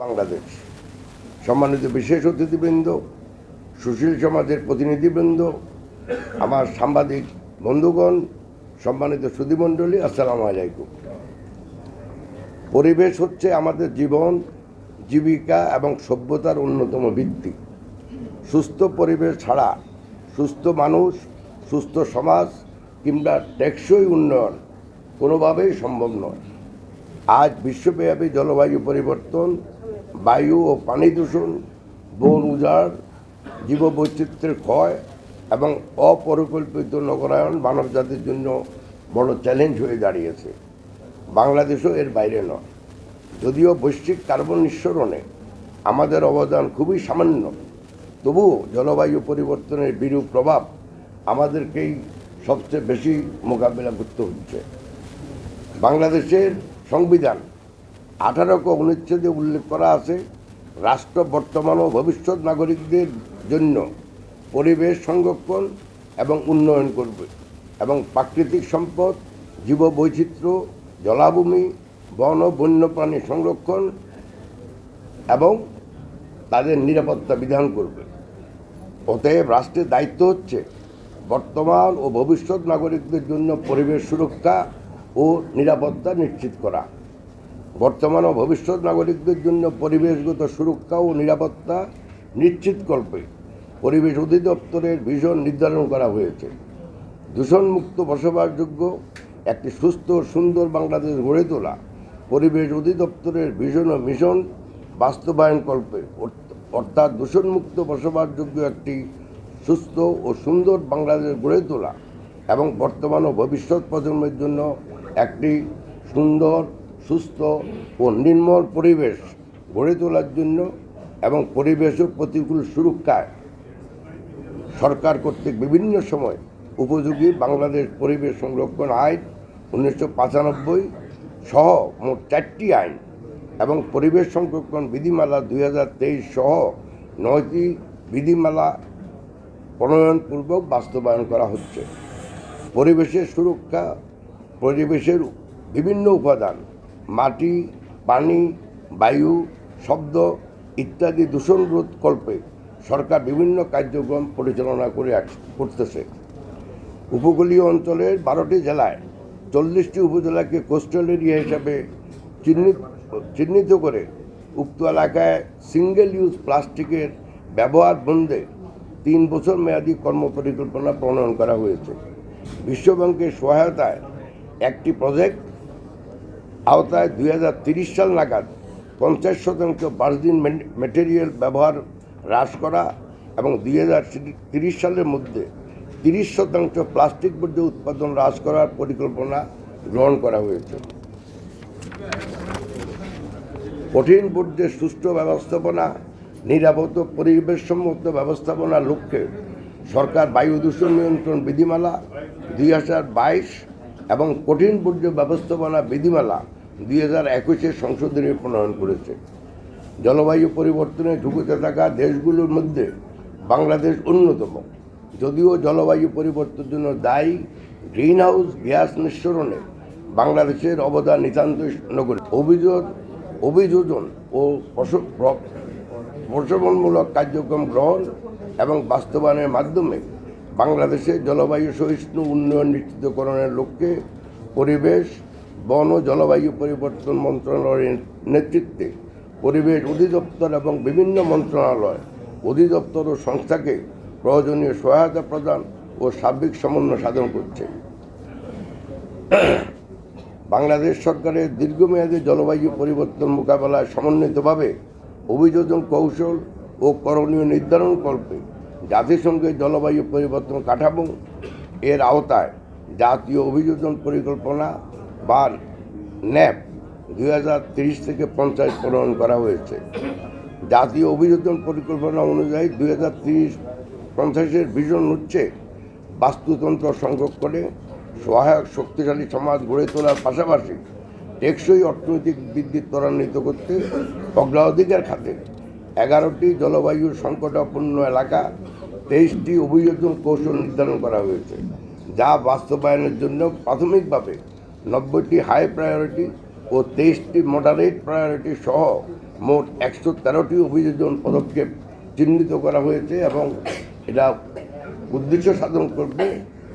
বাংলাদেশ। সম্মানিত বিশেষ অতিথিবৃন্দ, সুশীল সমাজের প্রতিনিধিবৃন্দ, আমার সাংবাদিক বন্ধুগণ, সম্মানিত সুধীমণ্ডলী, আসসালামু আলাইকুম। পরিবেশ হচ্ছে আমাদের জীবন, জীবিকা এবং সভ্যতার অন্যতম ভিত্তি। সুস্থ পরিবেশ ছাড়া সুস্থ মানুষ, সুস্থ সমাজ কিংবা টেকসই উন্নয়ন কোনোভাবেই সম্ভব নয়। আজ বিশ্বব্যাপী জলবায়ু পরিবর্তন, বায়ু ও পানি দূষণ, বন উজাড়, জীববৈচিত্র্যের ক্ষয় এবং অপরিকল্পিত নগরায়ন মানবজাতির জন্য বড় চ্যালেঞ্জ হয়ে দাঁড়িয়েছে। বাংলাদেশও এর বাইরে নয়। যদিও বৈশ্বিক কার্বন নিঃসরণে আমাদের অবদান খুবই সামান্য, তবুও জলবায়ু পরিবর্তনের বিরূপ প্রভাব আমাদেরকেই সবচেয়ে বেশি মোকাবিলা করতে হচ্ছে। বাংলাদেশের সংবিধান 18 অনুচ্ছেদে উল্লেখ করা আছে, রাষ্ট্র বর্তমান ও ভবিষ্যৎ নাগরিকদের জন্য পরিবেশ সংরক্ষণ এবং উন্নয়ন করবে এবং প্রাকৃতিক সম্পদ, জীববৈচিত্র্য, জলাভূমি, বন ও বন্যপ্রাণী সংরক্ষণ এবং তাদের নিরাপত্তা বিধান করবে। অতএব রাষ্ট্রের দায়িত্ব হচ্ছে বর্তমান ও ভবিষ্যৎ নাগরিকদের জন্য পরিবেশ সুরক্ষা ও নিরাপত্তা নিশ্চিত করা। বর্তমান ও ভবিষ্যৎ নাগরিকদের জন্য পরিবেশগত সুরক্ষা ও নিরাপত্তা নিশ্চিতকল্পে পরিবেশ অধিদপ্তরের ভিশন নির্ধারণ করা হয়েছে। দূষণমুক্ত বসবাসযোগ্য একটি সুস্থ সুন্দর বাংলাদেশ গড়ে তোলা পরিবেশ অধিদপ্তরের ভিশন ও মিশন বাস্তবায়নকল্পে, অর্থাৎ দূষণমুক্ত বসবাসযোগ্য একটি সুস্থ ও সুন্দর বাংলাদেশ গড়ে তোলা এবং বর্তমান ও ভবিষ্যৎ প্রজন্মের জন্য একটি সুন্দর, সুস্থ ও নির্মল পরিবেশ গড়ে তোলার জন্য এবং পরিবেশ ও প্রতিকূল সুরক্ষায় সরকার কর্তৃক বিভিন্ন সময় উপযোগী বাংলাদেশ পরিবেশ সংরক্ষণ আইন 1995 সহ মোট 4টি আইন এবং পরিবেশ সংরক্ষণ বিধিমালা 2023 সহ 9টি বিধিমালা প্রণয়নপূর্বক বাস্তবায়ন করা হচ্ছে। পরিবেশের সুরক্ষা, পরিবেশের বিভিন্ন উপাদান, মাটি, পানি, বায়ু, শব্দ ইত্যাদি দূষণ রোধ কল্পে সরকার বিভিন্ন কার্যক্রম পরিচালনা করতেছে। উপকূলীয় অঞ্চলের 12টি জেলায় 40টি উপজেলাকে কোস্টাল এরিয়া হিসাবে চিহ্নিত করে উক্ত এলাকায় সিঙ্গেল ইউজ প্লাস্টিকের ব্যবহার বন্ধে 3 বছর মেয়াদী কর্মপরিকল্পনা প্রণয়ন করা হয়েছে। বিশ্বব্যাংকের সহায়তায় একটি প্রজেক্ট আওতায় 2030 সাল নাগাদ 50% ভার্জিন ম্যাটেরিয়াল ব্যবহার হ্রাস করা এবং 2030 সালের মধ্যে 30% প্লাস্টিক বর্জ্য উৎপাদন হ্রাস করার পরিকল্পনা গ্রহণ করা হয়েছে। কঠিন বর্জ্যের সুষ্ঠু ব্যবস্থাপনা, নিরাপদ পরিবেশসম্মত ব্যবস্থাপনার লক্ষ্যে সরকার বায়ু দূষণ নিয়ন্ত্রণ বিধিমালা 2022 এবং কঠিন বর্জ্য ব্যবস্থাপনা বিধিমালা 2021 সংশোধনী প্রণয়ন করেছে। জলবায়ু পরিবর্তনে ঝুঁকিতে থাকা দেশগুলোর মধ্যে বাংলাদেশ অন্যতম। যদিও জলবায়ু পরিবর্তনের জন্য দায়ী গ্রিনহাউস গ্যাস নিঃসরণে বাংলাদেশের অবদান নিতান্তই নগরী। অভিযোজন ও প্রশমনমূলক কার্যক্রম গ্রহণ এবং বাস্তবায়নের মাধ্যমে বাংলাদেশের জলবায়ু সহিষ্ণু উন্নয়ন নিশ্চিতকরণের লক্ষ্যে পরিবেশ, বন ও জলবায়ু পরিবর্তন মন্ত্রণালয়ের নেতৃত্বে পরিবেশ অধিদপ্তর এবং বিভিন্ন মন্ত্রণালয়, অধিদপ্তর ও সংস্থাকে প্রয়োজনীয় সহায়তা প্রদান ও সার্বিক সমন্বয় সাধন করছে। বাংলাদেশ সরকারের দীর্ঘমেয়াদী জলবায়ু পরিবর্তন মোকাবেলায় সমন্বিতভাবে অভিযোজন কৌশল ও করণীয় নির্ধারণ কল্পে জাতিসংঘের জলবায়ু পরিবর্তন কাঠামো এর আওতায় জাতীয় অভিযোজন পরিকল্পনা বা ন্যাপ 2030 থেকে 50 প্রণয়ন করা হয়েছে। জাতীয় অভিযোজন পরিকল্পনা অনুযায়ী 2030-50 ভিশন হচ্ছে বাস্তুতন্ত্র সংরক্ষণে সহায়ক শক্তিশালী সমাজ গড়ে তোলার পাশাপাশি টেকসই অর্থনৈতিক বৃদ্ধি ত্বরান্বিত করতে অগ্রাধিকার খাতে 11টি জলবায়ু সংকটাপন্ন এলাকা, 23টি অভিযোজন কৌশল নির্ধারণ করা হয়েছে, যা বাস্তবায়নের জন্য প্রাথমিকভাবে 90টি হাই প্রায়োরিটি ও 23টি মডারেট প্রায়োরিটি সহ মোট 113টি অভিযোজন পদক্ষেপ চিহ্নিত করা হয়েছে এবং এটা উদ্দেশ্য সাধন করতে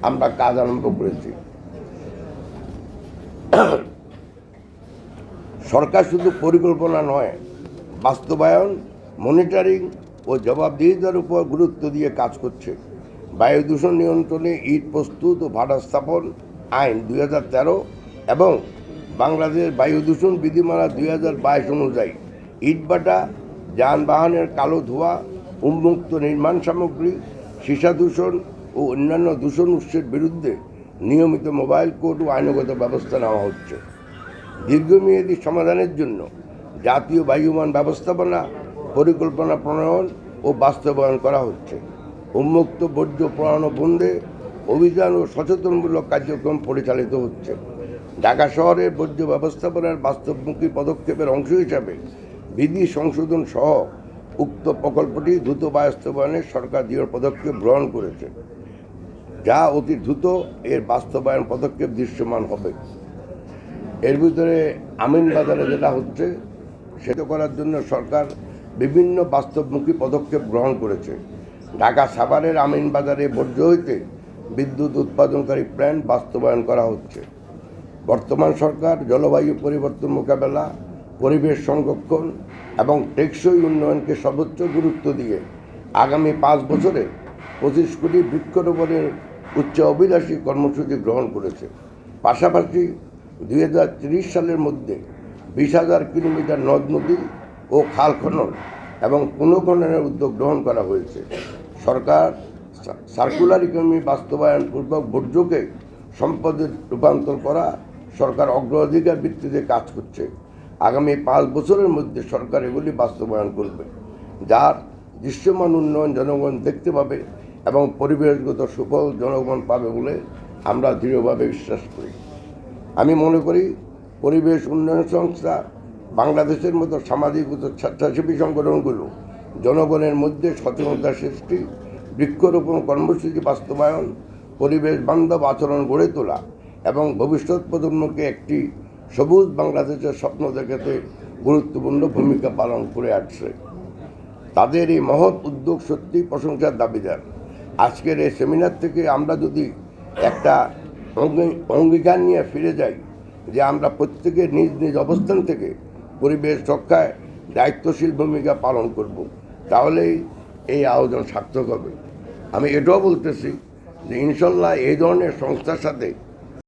আমরা কাজ আরম্ভ করেছি। সরকার শুধু পরিকল্পনা নয়, বাস্তবায়ন, মনিটরিং ও জবাবদিহিতার উপর গুরুত্ব দিয়ে কাজ করছে। বায়ু দূষণ নিয়ন্ত্রণে ইট প্রস্তুত ও ভাটা স্থাপন আইন 2013 এবং বাংলাদেশ বায়ু দূষণ বিধিমালা 2022 অনুযায়ী ইটভাটা, যানবাহনের কালো ধোঁয়া, উন্মুক্ত নির্মাণ সামগ্রী, সীসা দূষণ ও অন্যান্য দূষণ উৎসের বিরুদ্ধে নিয়মিত মোবাইল কোড ও আইনগত ব্যবস্থা নেওয়া হচ্ছে। দীর্ঘমেয়াদী সমাধানের জন্য জাতীয় বায়ুমান ব্যবস্থাপনা পরিকল্পনা প্রণয়ন ও বাস্তবায়ন করা হচ্ছে। উন্মুক্ত বর্জ্য পোড়ানো বন্ধে অভিযান ও সচেতনমূলক কার্যক্রম পরিচালিত হচ্ছে। ঢাকা শহরের বর্জ্য ব্যবস্থাপনার বাস্তবমুখী পদক্ষেপের অংশ হিসাবে বিধি সংশোধন সহ উক্ত প্রকল্পটি দ্রুত বাস্তবায়নে সরকার দৃঢ় পদক্ষেপ গ্রহণ করেছে, যা অতি দ্রুত এর বাস্তবায়ন পদক্ষেপ দৃশ্যমান হবে। এর ভিতরে আমিনবাজারে যেটা হচ্ছে সেটা করার জন্য সরকার বিভিন্ন বাস্তবমুখী পদক্ষেপ গ্রহণ করেছে। ঢাকা সাভারের আমিনবাজারে বর্জ্য হইতে বিদ্যুৎ উৎপাদনকারী প্ল্যান্ট বাস্তবায়ন করা হচ্ছে। বর্তমান সরকার জলবায়ু পরিবর্তন মোকাবেলা, পরিবেশ সংরক্ষণ এবং টেকসই উন্নয়নকে সর্বোচ্চ গুরুত্ব দিয়ে আগামী 5 বছরে 25 কোটি বৃক্ষরোপণের উচ্চ অভিলাষী কর্মসূচি গ্রহণ করেছে। পাশাপাশি 2030 সালের মধ্যে 20,000 কিলোমিটার নদ নদী ও খাল খনন এবং পুনঃখননের উদ্যোগ গ্রহণ করা হয়েছে। সরকার সার্কুলার ইকোনমি বাস্তবায়ন পূর্বক বর্জ্যকে সম্পদে রূপান্তর করা সরকার অগ্রাধিকার ভিত্তিতে কাজ করছে। আগামী 5 বছরের মধ্যে সরকার এগুলি বাস্তবায়ন করবে, যার দৃশ্যমান উন্নয়ন জনগণ দেখতে পাবে এবং পরিবেশগত সুফল জনগণ পাবে বলে আমরা দৃঢ়ভাবে বিশ্বাস করি। আমি মনে করি পরিবেশ উন্নয়ন সংস্থা, বাংলাদেশের মতো সামাজিক ও স্বেচ্ছাসেবী সংগঠনগুলো জনগণের মধ্যে সচেতনতা সৃষ্টি, বৃক্ষরোপণ কর্মসূচি বাস্তবায়ন, পরিবেশ বান্ধব আচরণ গড়ে তোলা এবং ভবিষ্যৎ প্রজন্মকে একটি সবুজ বাংলাদেশের স্বপ্ন দেখাতে গুরুত্বপূর্ণ ভূমিকা পালন করে আসছে। তাদের এই মহৎ উদ্যোগ সত্যি প্রশংসার দাবিদার। আজকের এই সেমিনার থেকে আমরা যদি একটা অঙ্গীকার নিয়ে ফিরে যাই যে আমরা প্রত্যেকে নিজ নিজ অবস্থান থেকে পরিবেশ রক্ষায় দায়িত্বশীল ভূমিকা পালন করব, তাহলেই এই আয়োজন সার্থক হবে। আমি এটাও বলতেছি যে ইনশাল্লাহ এই ধরনের সংস্থার সাথে